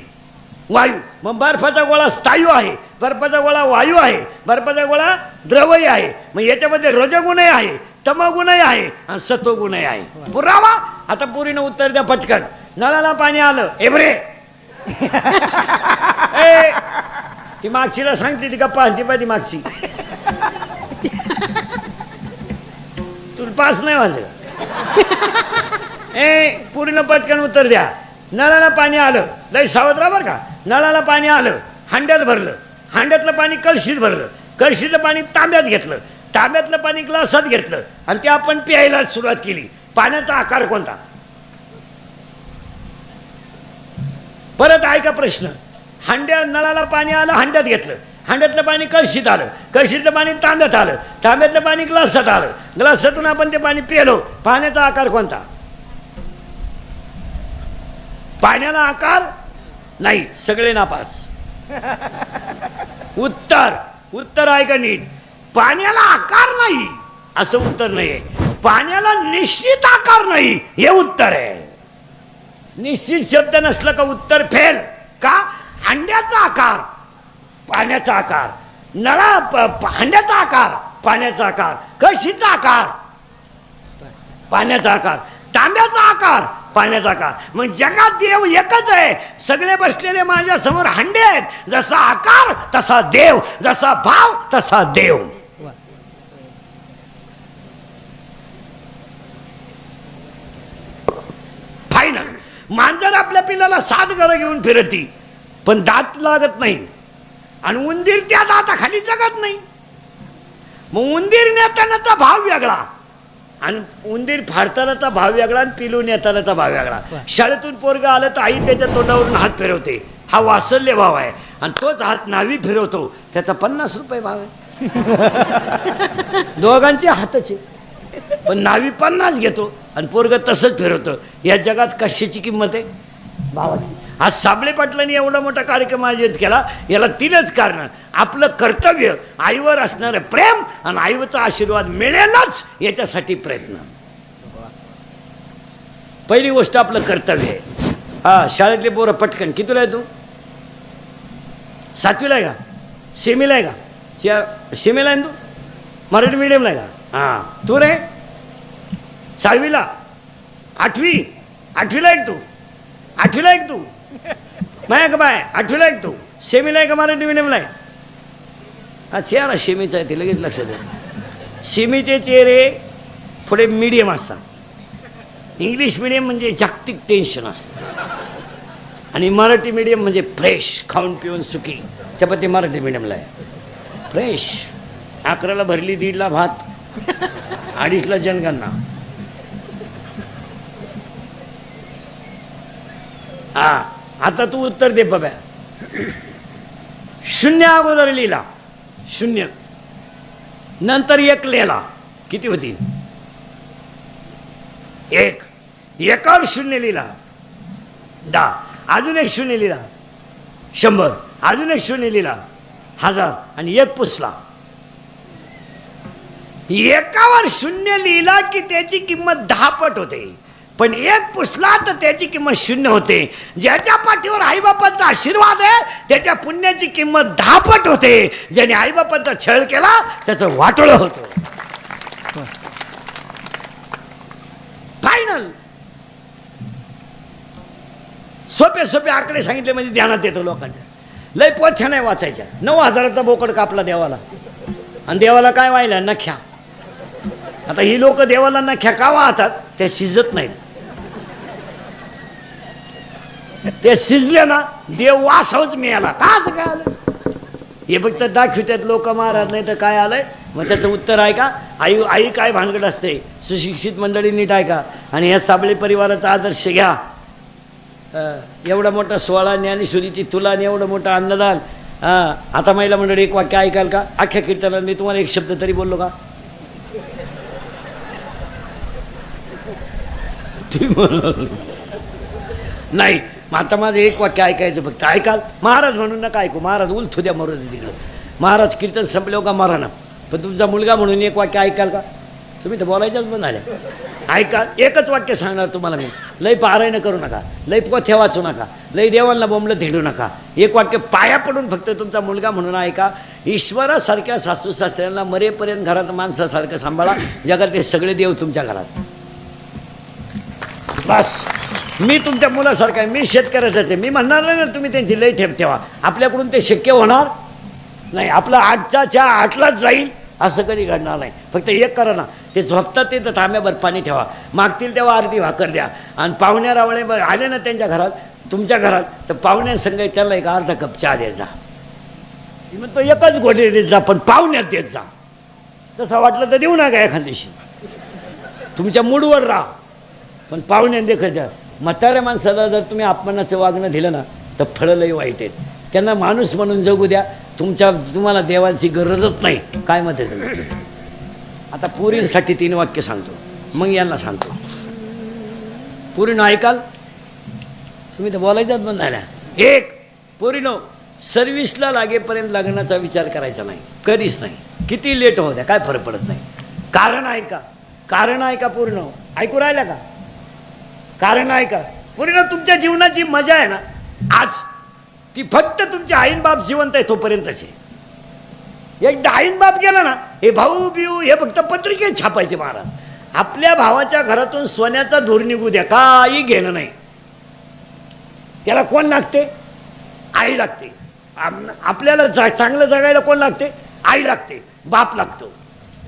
वायू. मग बर्फाचा गोळा स्थायू आहे, बर्फाचा गोळा वायू आहे, बर्फाचा गोळा द्रवही आहे. मग याच्यामध्ये रजगुणही आहे, तमगुणही आहे आणि सत्वगुणही आहे. पुरावा. आता पुरीनं उत्तर द्या पटकन. नळाला पाणी आलं एवरे ती मागशीला सांगते ती गप्पा आणती पाहिजे मागची. तुला पास नाही वाजलं. पुरीनं पटकन उत्तर द्या. नळाला पाणी आलं. लय सावध राहा बरं का. नळाला पाणी आलं, हांड्यात भरलं, हांड्यातलं पाणी कळशीत भरलं, कळशीतलं पाणी तांब्यात घेतलं, तांब्यातलं पाणी ग्लासात घेतलं आणि ते आपण प्यायला सुरुवात केली. पाण्याचा आकार कोणता? परत ऐका प्रश्न. नळाला पाणी आलं, हांड्यात घेतलं, हांड्यातलं पाणी कळशीत आलं, कळशीतलं पाणी तांब्यात आलं, तांब्यातलं पाणी ग्लासात आलं, ग्लासातून आपण ते पाणी पिलो. पाण्याचा आकार कोणता? पाण्याला आकार नाही. सगळे नापास. उत्तर ऐका नीट. पाण्याला आकार नाही असं उत्तर नाहीये. पाण्याला निश्चित आकार नाही हे उत्तर आहे. निश्चित शब्द नसलं का उत्तर फेल. का? हांड्याचा आकार पाण्याचा आकार, हांड्याचा आकार पाण्याचा आकार, कळशीचा आकार पाण्याचा आकार, तांब्याचा आकार पाण्याचा आकार. मग जगात देव एकच आहे. सगळे बसलेले माझ्या समोर हांडे आहेत. जसा आकार तसा देव, जसा भाव तसा देव. फायनल. मांजर आपल्या पिल्लाला 7 घरं घेऊन फिरती पण दात लागत नाही. आणि उंदीर त्या दाताखाली जगत नाही. मग उंदीर नेतानाचा भाव वेगळा आणि उंदीर फाडतानाचा भाव वेगळा आणि पिलून येतानाचा भाव वेगळा. शाळेतून पोरगं आलं तर आई त्याच्या तोंडावरून हात फिरवते, हा वासल्य भाव आहे. आणि तोच हात नावी फिरवतो, त्याचा 50 रुपये भाव आहे. दोघांचे हाताचे, पण नावी 50 घेतो आणि पोरगं तसंच फिरवतं. या जगात कशाची किंमत आहे? भावाची. आज साबळे पाटलांनी एवढा मोठा कार्यक्रम आयोजित केला. याला 3च कारण: आपलं कर्तव्य, आईवर असणारं प्रेम आणि आईचा आशीर्वाद मिळेलच याच्यासाठी प्रयत्न. पहिली गोष्ट आपलं कर्तव्य आहे. हा, शाळेतले पोरं पटकन. कितीला आहे तू? 7वीला आहे का? सेमीला आहे का? सेमीला आहे तू? मराठी मीडियमला आहे का? हां. तू रे? 6वीला? 8वीला आहे तू? 8वीला आहे तू? माया का बाय? 8वीला आहे तू? सेमीला आहे का मराठी मीडियमला आहे? हा, चेहरा सेमीचा आहे, ते लगेच लक्षात येईल. सेमीचे चेहरे थोडे मीडियम असतात. इंग्लिश मीडियम म्हणजे जागतिक टेन्शन असतं आणि मराठी मीडियम म्हणजे फ्रेश, खाऊन पिऊन सुखी. त्यापती मराठी मीडियमला आहे फ्रेश. 11ला भरली, 1:30ला भात, 2:30ला जनगणना. हा, आता तू उत्तर दे बाबा. 0 अगोदर लिहिला, 0 नंतर 1 लिहिला, किती होती? 1. एकावर 0 लिहिला 10, अजून 1 0 लिहिला 100, अजून 1 0 लिहिला 1000 आणि 1 पुसला. एकावर 0 लिहिला की त्याची किंमत 10 पट होते, पण 1 पुसला तर त्याची किंमत 0 होते. ज्याच्या पाठीवर आईबापांचा आशीर्वाद आहे त्याच्या पुण्याची किंमत 10 पट होते. ज्याने आईबापांचा छळ केला त्याचं वाटोळं होतं. फायनल. सोपे सोपे आकडे सांगितले म्हणजे ध्यानात येतं लोकांच्या. लय पोथ्या नाही वाचायच्या. 9,000चा बोकड कापला देवाला, आणि देवाला काय व्हायला? नख्या. आता ही लोक देवाला नख्या का वाहतात? ते शिजत नाहीत. ते शिजले ना देव वासवच मिळाला. काच काय आलं हे फक्त दाखवितात लोक महाराज, नाही तर काय आलंय. मग त्याचं उत्तर आहे का? आई काय भानगड असते. सुशिक्षित मंडळी नीट आहे का? आणि या साबळे परिवाराचा आदर्श घ्या. एवढा मोठा 16 ज्ञानेश्वरीची तुला आणि एवढं मोठं अन्नदान. आता महिला मंडळी 1 वाक्य ऐकाल का? अख्ख्या कीर्तनात मी तुम्हाला 1 शब्द तरी बोललो का? नाही. मग आता माझं 1 वाक्य ऐकायचं फक्त. ऐकाल? महाराज म्हणून नका ऐकू. महाराज उलथू द्या, मरू दे तिकडं. महाराज कीर्तन संपलं का मरा ना. पण तुमचा मुलगा म्हणून 1 वाक्य ऐकाल का? तुम्ही तर बोलायच्याच बंद झाल्या. ऐका, 1च वाक्य सांगणार तुम्हाला मी. लय पारायण करू नका, लय पोथ्या वाचू नका, लय देवांना बोंबलं धेडू नका. 1 वाक्य पाया पडून फक्त तुमचा मुलगा म्हणून ऐका. ईश्वरासारख्या सासू सासऱ्यांना मरेपर्यंत घरात माणसासारखं सांभाळा. जगातले सगळे देव तुमच्या घरात. बस. मी तुमच्या मुलासारखा आहे. मी शेतकऱ्याचाच आहे. मी म्हणणार नाही ना तुम्ही त्यांची लय ठेप ठेवा. आपल्याकडून ते शक्य होणार नाही. आपलं 8च्या 8लाच जाईल असं कधी घडणार नाही. फक्त 1 करा ना, ते झोपतात ते तर तांब्याभर पाणी ठेवा. मागतील तेव्हा अर्धी भाकर द्या. आणि पाहुण्या रावळे आले ना त्यांच्या घरात, तुमच्या घरात, तर पाहुण्यांसंग त्याला 1 अर्धा कप चहा द्यायचा. मग तो 1च घोटे देत जा, पण पाहुण्यात देत जा. तसं वाटलं तर देऊ नका एखाद्याशी. तुमच्या मूडवर राहा, पण पाहुण्यात देखत द्या. म्हाताऱ्या माणसाला जर तुम्ही अपमानाचं वागणं दिलं ना तर फळं लई वाईट आहेत. त्यांना माणूस म्हणून जगू द्या. तुम्हाला देवांची गरजच नाही. काय मत आहे तुम्ही? आता पुरींसाठी 3 वाक्य सांगतो, मग यांना सांगतो. पुरीनो ऐकाल? तुम्ही तर बोलायच्याच बंद झाल्या. 1. पुरीनो, सर्व्हिसला लागेपर्यंत लग्नाचा विचार करायचा नाही, कधीच नाही. किती लेट होऊ द्या, काय फरक पडत नाही. कारण ऐका, कारण ऐका पुरीनो. ऐकू राहिल्या का? कारण ऐका पुरीनो. तुमच्या जीवनाची मजा आहे ना आज, ती फक्त तुमचे आईन बाप जिवंत आहे तोपर्यंतच आहे. एकदा आईन बाप गेला ना, हे भाऊ बिऊ हे फक्त पत्रिकेत छापायचे महाराज. आपल्या भावाच्या घरातून सोन्याचा धूर निघू द्या, काही घेणं नाही. त्याला कोण लागते? आई लागते. आपल्याला चांगलं जगायला कोण लागते? आई लागते, बाप लागतो.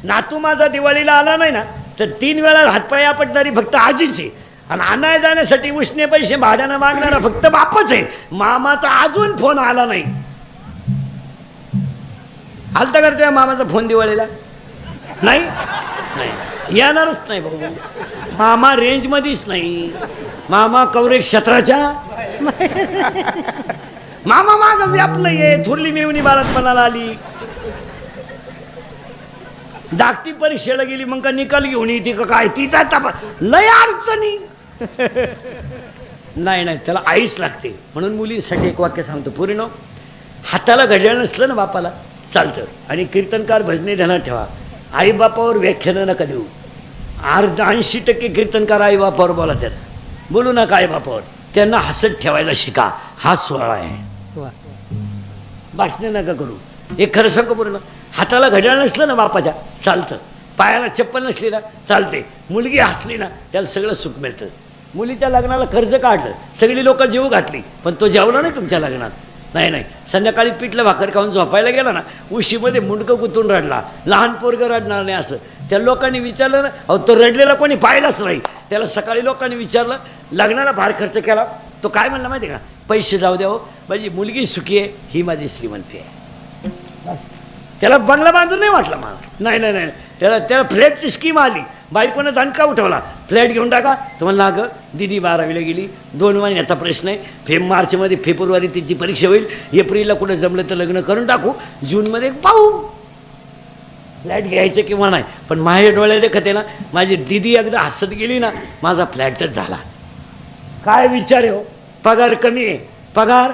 नातू माझा दिवाळीला आला नाही ना तर 3 वेळा हातपाय आपटणारी फक्त आजीची, आणि आणाय जाण्यासाठी उसने पैसे भाड्यानं मागणारा फक्त बापच आहे. मामाचा अजून फोन आला नाही. आलता का तुझ्या मामाचा फोन दिवाळीला? नाही नाही, येणारच नाही भाऊ. मामा रेंजमध्येच नाही. मामा कवरेज क्षेत्राच्या. मामा माग व्यापलं ये. थोरली मेवणी बाळातपणाला आली. धाकटी परीक्षेला गेली मग का निकाल घेऊन येते का काय? तिचा तपास लय अडचणी. नाही नाही, त्याला आईच लागते. म्हणून मुलीसाठी एक वाक्य सांगतो. पोरीनो, हाताला घड्याळ नसलं ना बापाला चालतं. आणि कीर्तनकार भजने ध्यानात ठेवा, आई बापावर व्याख्यानं नका देऊ. 80% कीर्तनकार आई बापावर बोलतात. बोलू नका आई बापावर. त्यांना हसत ठेवायला शिका. हा सोहळा आहे. भाषण नका करू. एक खरं सांगू पूर्ण, हाताला घड्याळ नसलं ना बापाच्या चालतं. पायाला चप्पल नसली ना चालते. मुलगी हसली ना त्याला सगळं सुख मिळतं. मुलीच्या लग्नाला कर्ज काढलं, सगळी लोक जीव घातली, पण तो जेवला नाही तुमच्या लग्नात. नाही नाही, संध्याकाळी पिठलं भाकर खाऊन झोपायला गेला ना, उशीमध्ये मुंडकं गुतून रडला. लहान पोरगं रडणार नाही असं. त्या लोकांनी विचारलं ना, अहो तो रडलेला कोणी पाहिलाच नाही. त्याला सकाळी लोकांनी विचारलं, लग्नाला फार खर्च केला. तो काय म्हणला माहिती आहे का? पैसे जाऊ द्या हो, माझी मुलगी सुखी आहे, ही माझी श्रीमंती आहे. त्याला बंगला बांधून नाही वाटला मला. नाही नाही नाही, त्याला फ्लॅटची स्कीम आली. बायकोनं दणका उठवला, फ्लॅट घेऊन टाका. तुम्हाला ना गं, दिदी 12वीला गेली, 2 महिन्याचा प्रश्न आहे. मार्चमध्ये फेब्रुवारी तिची परीक्षा होईल. एप्रिलला कुठं जमलं तर लग्न करून टाकू, जूनमध्ये पाहू फ्लॅट घ्यायचं किंवा नाही. पण माझ्या डोळ्यात देखते ना, माझी दिदी एकदा हसत गेली ना, माझा फ्लॅटच झाला. काय विचार आहे हो? पगार कमी आहे, पगार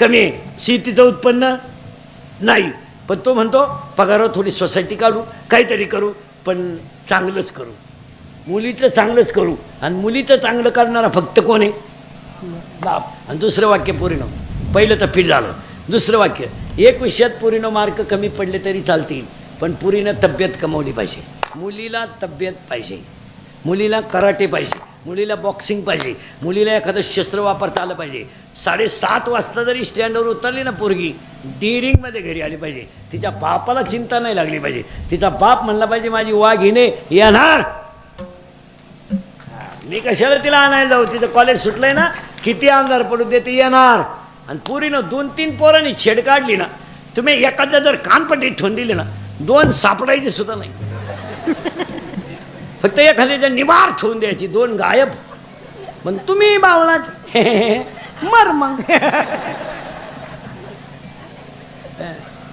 कमी आहे, शेतीचं उत्पन्न नाही. पण तो म्हणतो पगारावर थोडी सोसायटी काढू, काहीतरी करू, पण चांगलंच करू. मुलीचं चांगलंच करू. आणि मुलीचं चांगलं करणारा फक्त कोण आहे? बाप. आणि दुसरं वाक्य पोरीनो, पहिलं तर फिट झालं. दुसरं वाक्य, एक विषयात पोरीनो मार्क कमी पडले तरी चालतील, पण पोरीनं तब्येत कमवली पाहिजे. मुलीला तब्येत पाहिजे, मुलीला कराटे पाहिजे, मुलीला बॉक्सिंग पाहिजे, मुलीला एखादं शस्त्र वापरता आलं पाहिजे. 7:30 वाजता जरी स्टँडवर उतरली ना पोरगी, डिरिंगमध्ये घरी आली पाहिजे. तिच्या बापाला चिंता नाही लागली पाहिजे. तिचा बाप म्हणला पाहिजे माझी वाघिने येणार, मी कशाला तिला आणायला जाऊ. तिचं कॉलेज सुटलंय ना, किती अंधार पडू दे, ती येणार. आणि पोरीनं 2-3 पोरांनी छेड काढली ना, तुम्ही एखाद्या जर कानपट्टीत ठेवून दिली ना, 2 सापडायची सुद्धा नाही. फक्त एखाद्याच्या निवार ठेवून द्यायची, 2 गायब. मग तुम्ही बावळाट मर मग.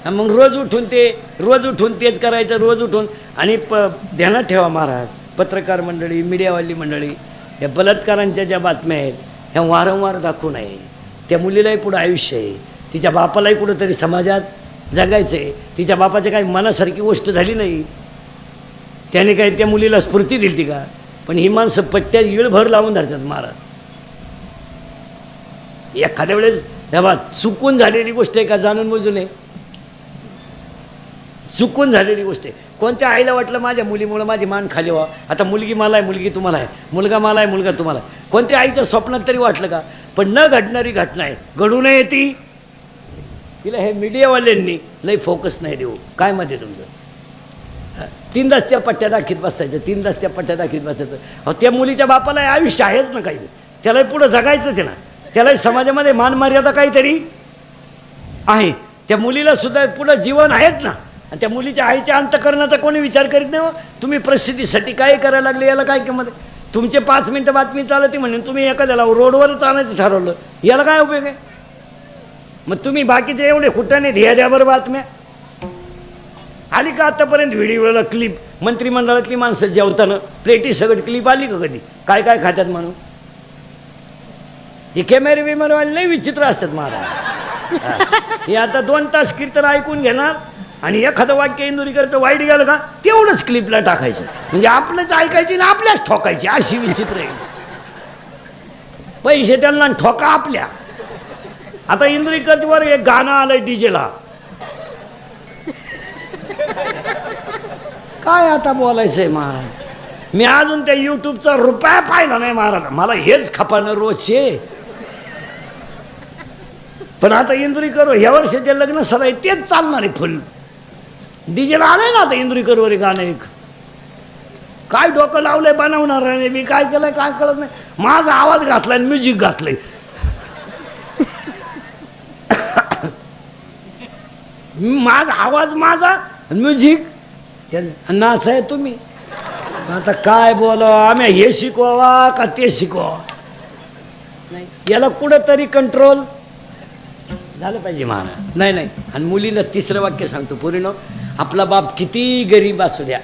मग रोज उठून तेच करायचं, रोज उठून. आणि ध्यानात ठेवा महाराज, पत्रकार मंडळी, मीडियावाली मंडळी, या बलात्कारांच्या ज्या बातम्या आहेत ह्या वारंवार दाखवू नये. त्या मुलीलाही पुढं आयुष्य आहे, तिच्या बापालाही कुठंतरी समाजात जगायचं आहे. तिच्या बापाच्या काही मनासारखी गोष्ट झाली नाही, त्याने काही त्या मुलीला स्फूर्ती दिली का? पण ही माणसं पट्ट्यात इळभर लावून धरतात महाराज. एखाद्या वेळेस बाबा चुकून झालेली गोष्ट आहे का? जाणून बुजून आहे, चुकून झालेली गोष्ट आहे. कोणत्या आईला वाटलं माझ्या मुलीमुळं माझी मान खाली व्हा? आता मुलगी मला आहे, मुलगी तुम्हाला आहे, मुलगा मला आहे, मुलगा तुम्हाला आहे. कोणत्या आईच्या स्वप्नात तरी वाटलं का? पण न घडणारी घटना आहे, घडू नये ती. तिला हे मीडियावाल्यांनी लई फोकस नाही देऊ. काय मत आहे तुमचं? 3 त्या पट्ट्या दाखीत बसायचं, 3 त्या पट्ट्या दाखीत बसायचं. अहो त्या मुलीच्या बापाला आयुष्य आहेच ना काही, त्यालाही पुढं जगायचंच आहे ना, त्यालाही समाजामध्ये मान मर्यादा काहीतरी आहे. त्या मुलीला सुद्धा पुढं जीवन आहेच ना. आणि त्या मुलीच्या आईच्या अंतकरणाचा कोणी विचार करीत नाही हो. तुम्ही प्रसिद्धीसाठी काय करायला लागले, याला काय किंमत आहे? तुमचे 5 मिनिटं बातमी चालते म्हणून तुम्ही एखाद्याला रोडवरच आणायचं ठरवलं, याला काय उपयोग आहे? मग तुम्ही बाकीचे एवढे कुठाने ध्येय द्या बरं. बातम्या आली का आतापर्यंत? व्हिडिओला क्लिप, मंत्रिमंडळातली माणसं जेवताना प्लेटी सगळं क्लिप आली का कधी? काय काय खात्यात म्हणून? हे कॅमेरे बिमेरेवाले लई विचित्र असतात महाराज. हे आता 2 तास कीर्तन ऐकून घेणार आणि एखादं वाक्य इंदुरीकरचं वाईट गेलं का तेवढंच क्लिपला टाकायचं, म्हणजे आपलंच ऐकायची ना आपल्याच ठोकायची. अशी विचित्र आहे. पैसे त्यांना ठोका आपल्या. आता इंदुरीकरवर एक गाणं आलंय डीजेला, काय आता बोलायचंय महाराज? मी अजून त्या युट्यूबचा रुपया पाहिला नाही महाराज. मला हेच खपानं रोजचे. पण आता इंदुरीकर ह्या वर्षाचे लग्न सदाय तेच चालणार आहे फुल. डीजेला आलंय ना आता इंदुरीकरवर गाणं एक. काय डोकं लावलंय बनवणार आहे मी, काय केलंय काय कळत नाही. माझा आवाज घातलाय, म्युझिक घातलंय. माझा आवाज माझा म्युझिक नाच आहे तुम्ही. आता काय बोला आम्ही हे शिकवावा का ते शिकवावा नाही याला कुठंतरी कंट्रोल झालं पाहिजे महाराज. नाही नाही आणि मुलीला तिसरं वाक्य सांगतो पोरीनो, आपला बाप किती गरीब असू द्या,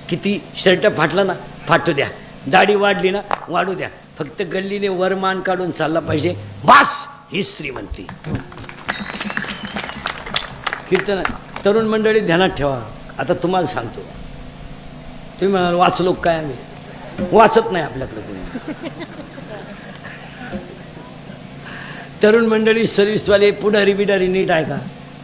किती शर्ट फाटला ना फाटू द्या, दाढी वाढली ना वाढू द्या, फक्त गल्लीने वरमान काढून चालला पाहिजे, बास ही श्रीमंती. कीर्तन तरुण मंडळी ध्यानात ठेवा. आता तुम्हाला सांगतो, तुम्ही म्हणाल वाचलो काय, आम्ही वाचत नाही आपल्याकडे कोणी. तरुण मंडळी, सर्व्हिसवाले, पुढारी बिडारी नीट आहे का?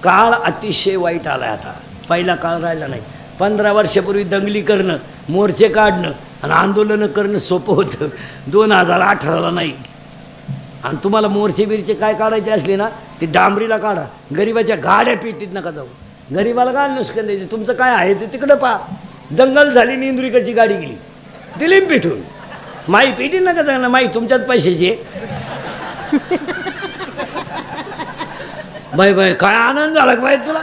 काळ अतिशय वाईट आलाय आता, पहिला काळ राहिला नाही. 15 वर्षापूर्वी दंगली करणं, मोर्चे काढणं आणि आंदोलनं करणं सोपं होतं, 2018ला नाही. आणि तुम्हाला मोर्चे बिरचे काय काढायचे असले ना ते डांबरीला काढा, गरिबाच्या गाड्या पेटीत नका जाऊ. गरिबाला काय नुसकं द्यायचं, तुमचं काय आहे ते तिकडं पहा. दंगल झाली, इंदुरीकडची गाडी गेली, दिली पेटून. माई पेटी नका जाणार, माई तुमच्याच पैशाची. बाय बाय काय आनंद झाला का बाई तुला.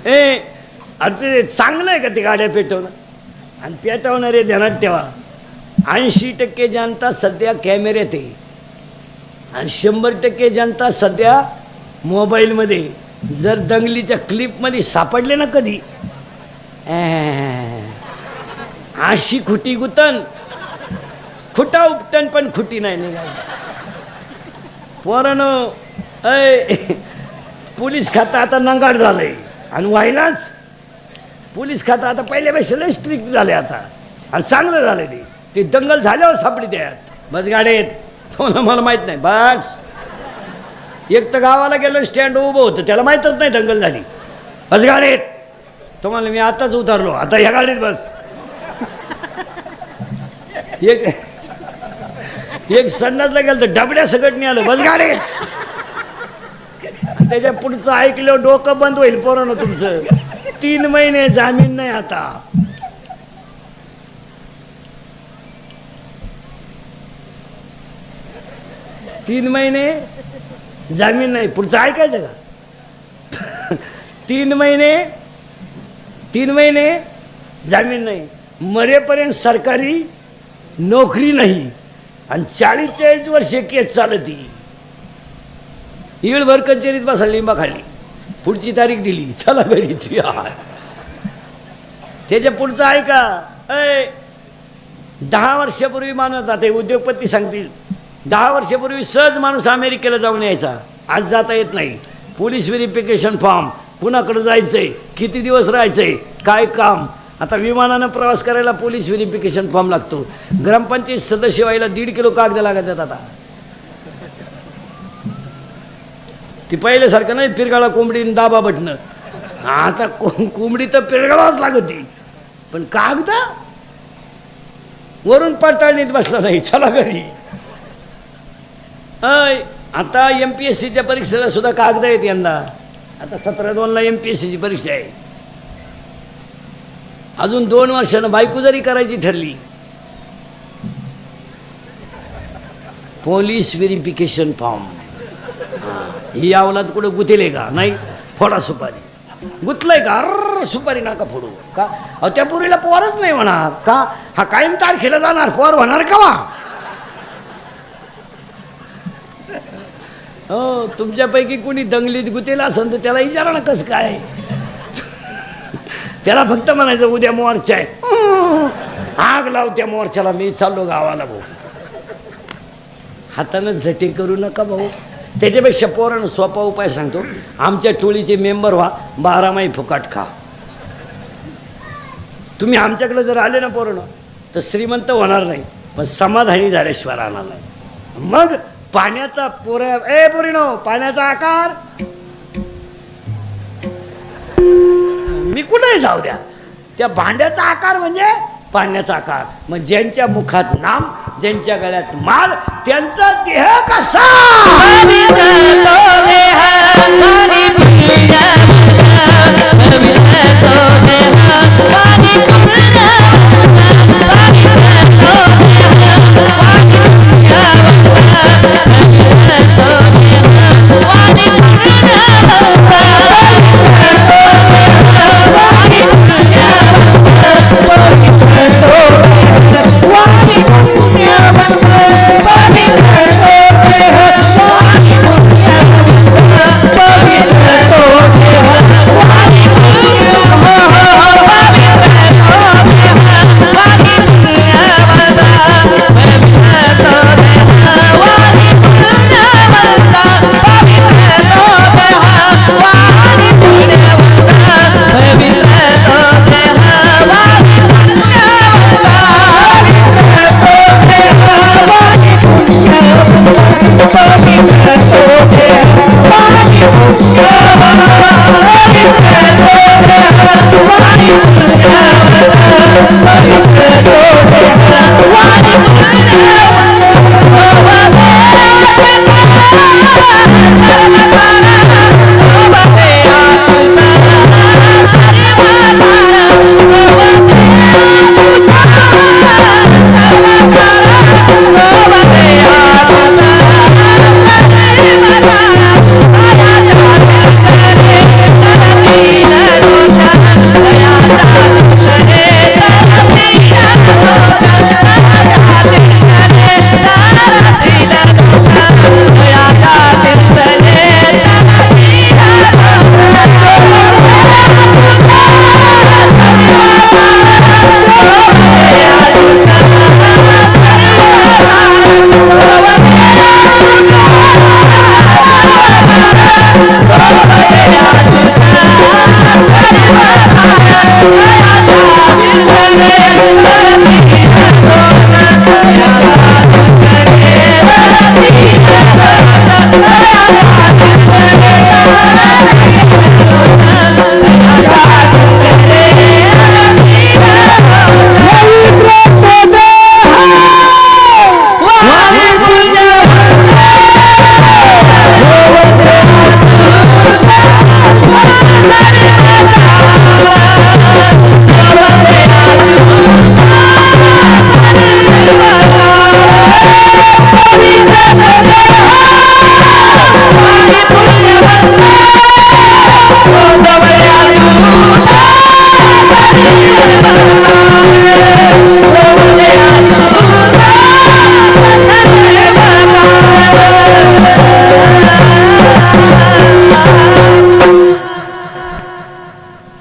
ए अरे चांगलं आहे का ते गाड्या पेटवणं आणि पेटवणारे ध्यानात ठेवा. 80% जनता सध्या कॅमेऱ्यात आहे आणि 100% जनता सध्या मोबाईलमध्ये. जर दंगलीच्या क्लिपमध्ये सापडले ना कधी अशी खुटी गुतन, खुटा उपटन पण खुटी नाही निघाली. पोरानो पोलीस खातं आता नंगाट झालंय आणि व्हायलाच. पोलीस खातं आता पहिल्यापेक्षा लय स्ट्रिक्ट झाले आता आणि चांगलं झालं. ते दंगल झाल्यावर सापडी द्यात बस गाड्या तुम्हाला मला माहीत नाही. बस एक तर गावाला गेलो स्टँड उभं होतं त्याला माहीतच नाही दंगल झाली. बस गाडीत तुम्हाला मी आताच उतरलो, आता ह्या गाडीत बस. एक संडासला गेलं तर डबड्या सगळं आलं, बस गाडीत. त्याच्या पुढचं ऐकलं डोकं बंद होईल पोरानं तुमचं. 3 महिने जामीन नाही आता. तीन महिने जामीन नाही, पुढचं ऐकायचं का. 3 महिने जामीन नाही, मरेपर्यंत सरकारी नोकरी नाही आणि 40-40 वर्षे केस चालती. ईळभर कचेरीत बसा लिंबा खाली, पुढची तारीख दिली चला घरी. त्याच्या पुढचं ऐका. 10 वर्षापूर्वी मानत आता उद्योगपती सांगतील 10 वर्षापूर्वी सहज माणूस अमेरिकेला जाऊन यायचा, आज जाता येत नाही. पोलीस व्हेरिफिकेशन फॉर्म, कुणाकडे जायचंय, किती दिवस राहायचंय, काय काम. आता विमानानं प्रवास करायला पोलीस व्हेरिफिकेशन फॉर्म लागतो. ग्रामपंचायत सदस्य व्हायला 1.5 किलो कागद लागतात. आता ती पहिल्यासारखं नाही पिरगाळा कोंबडी दाबा बटणं. आता कोंबडी तर पिरगाळाच लागती, पण कागद वरून पडताळणीत बसला नाही चला घरी. आता MPSCच्या परीक्षेला सुद्धा कागद आहेत यंदा. आता 17/2ला MPSCची परीक्षा आहे. अजून 2 वर्षानं बायको जरी करायची ठरली, पोलीस व्हेरिफिकेशन फॉर्म. ही अवलाद कुठं गुतेले का नाही, फोडा सुपारी. गुतलंय का, अर सुपारी नका फोडू का. अहो त्या पोरीला पोरच नाही होणार का, हा कायम तारखेला जाणार, पोर होणार का वा. हो तुमच्यापैकी कोणी दंगलीत गुतेला असेल तर त्याला विचारा ना कसं काय. त्याला फक्त म्हणायचं उद्या मोर्चा आहे, आग लाव त्या मोर्चाला, मी चाललो गावाला भाऊ. हातानं झटे करू नका भाऊ. त्याच्यापेक्षा पोरानं सोपा उपाय सांगतो, आमच्या टोळीचे मेंबर व्हा, 12 माही फुकाट खा. तुम्ही आमच्याकडे जर आले ना पोरानं तर श्रीमंत होणार नाही, पण समाधानी झाल्याशिवाय राहणार नाही. मग पाण्याचा पोरीनो पाण्याचा आकार मी कुठेही जाऊ द्या, त्या भांड्याचा आकार म्हणजे पाण्याचा आकार. मग ज्यांच्या मुखात नाम, ज्यांच्या गळ्यात माल, त्यांचा देह कसा.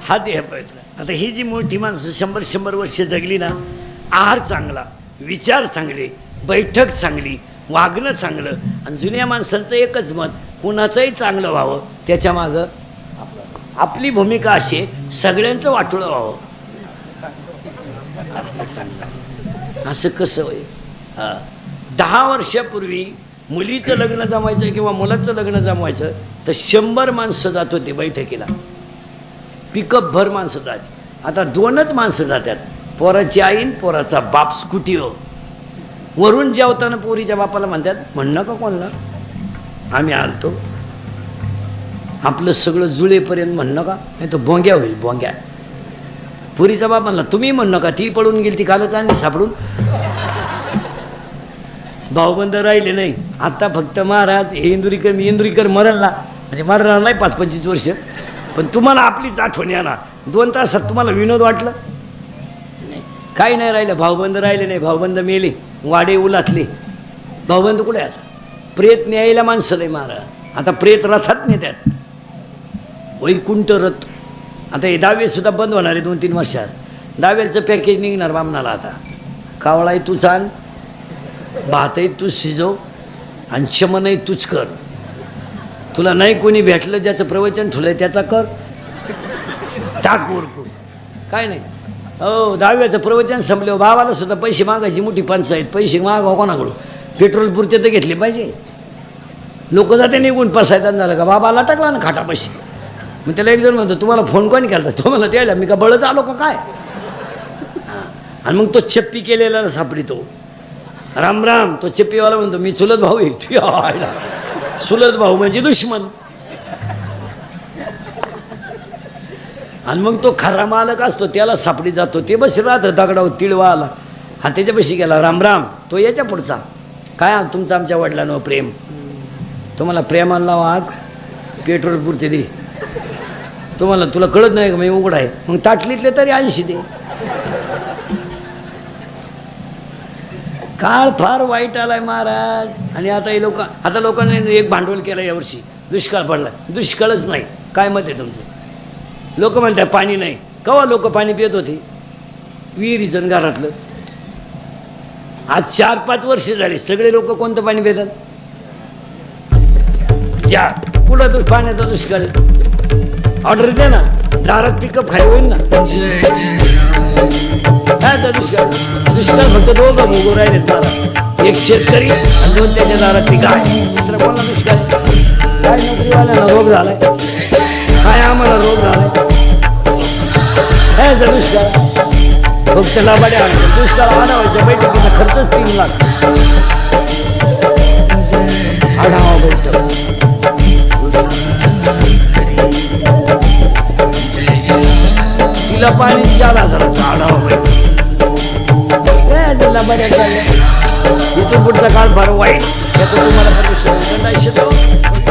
हा देह प्रयत्न. आता ही जी मोठी माणसं 100 वर्ष जगली ना, आहार चांगला, विचार चांगले, बैठक चांगली, वागणं चांगलं, आणि जुन्या माणसांचं एकच मत, कुणाचंही चांगलं व्हावं, त्याच्या मागं आपली भूमिका अशी आहे, सगळ्यांचं वाटोळं व्हावं. असं कसं होय? 10 वर्षापूर्वी मुलीचं लग्न जमवायचं किंवा मुलाचं लग्न जमवायचं तर 100 माणसं जात होते बैठकीला, पिकअप भर माणसं जायची. आता 2च माणसं जातात, पोराची आईन पोराचा बाप स्कूटीवर. वरून जेवताना पोरीच्या बापाला म्हणतात, म्हणणं का कोणला आम्ही आलतो, आपलं सगळं जुळेपर्यंत म्हणणं का, नाही तो बोंग्या होईल बोंग्या. पुरीचा बाप म्हणला, तुम्ही म्हणणं का, ती पळून गेली, ती कालच आणली सापडून. भाऊबंद राहिले नाही आता, फक्त महाराज हे इंदुरीकर, मी इंदुरीकर मरला म्हणजे मरणार नाही 5-25 वर्ष, पण तुम्हाला आपलीच आठवण येणार. 2 तासात तुम्हाला विनोद वाटलं नाही, काही नाही राहिलं. भाऊबंद राहिले नाही, भाऊबंद मेले, वाडे उलातले. भाऊबंद कुठे आता? प्रेत न्यायला माणसं नाही महाराज, आता प्रेत रथात नेतात, वैकुंठ रथ. आता हे दावे सुद्धा बंद होणार आहे 2-3 वर्षात. दाव्याचं पॅकेज निघणार बामणाला. आता कावळाही तूच आण, भातही तूच शिजव, आणि शमनही तूच कर. तुला नाही कोणी भेटलं, ज्याचं प्रवचन ठुलंय त्याचा कर, टाक उरकून, काय नाही. हो, दहाव्याचं प्रवचन संपल्यावर भावाला सुद्धा पैसे मागायची मोठी पंचायत. पैसे मागावं कोणाकडून? पेट्रोल पुरते तर घेतले पाहिजे. लोक जाते निघून पसायदान झालं का, बाबाला टाकला ना खाटापाशी. मग त्याला एक जण म्हणतो, तुम्हाला फोन कोणी केला? तो मला द्यायला, मी का बळच आलो का काय? आणि मग तो चप्पी केलेला सापडितो. राम राम. तो चप्पीवाला म्हणतो, मी चुलत भाऊ आहे. चुलत भाऊ म्हणजे दुश्मन. आणि मग तो खरा मालक असतो, त्याला सापडी जातो, ते बस राहतं दगडावर तिळवा आला, हा त्याच्यापाशी गेला, राम राम. तो याच्या पुढचा, काय तुमचं आमच्या वडिलांवर प्रेम, तुम्हाला प्रेमाला वाघ पेट्रोल पुरते दे, तुम्हाला तुला कळत नाही का मी उघड आहे, मग ताटलीतले तरी 80 दे. काळ फार वाईट आलाय महाराज. आणि आता हे लोकांनी एक भांडवल केलं यावर्षी, दुष्काळ पडला. दुष्काळच नाही, काय मत आहे तुमचं? लोक म्हणतात पाणी नाही. केव्हा लोक पाणी पित होते? विहिरीचं घरातलं. आज 4-5 वर्ष झाली, सगळे लोक कोणतं पाणी पितात? कुठं तू पाण्याचा दुष्काळ? ऑर्डर दे ना, दारात पिकअप खाय होईल ना. काय दुष्काळ? दुष्काळ फक्त 2 उभं राहिलेत मला, एक शेतकरी आणि 2 त्याच्या दारात ती गाय. दुसरा कोणाला दुष्काळ? काय नोकरी शेतीवाल्यांना रोग झालाय काय आम्हाला रोग झालाय हे दुष्काळ फक्त लाभाडे आणतो दुष्काळ आणावायच्या बैठकीचा खर्चच 3 लाख आढावा बैठक तिला पाणी 4,000चा आढावा बैठक लाभाड्या चालल्या इथून पुढचा काळ फार वाईट या कुटुंबाला परमेश्वर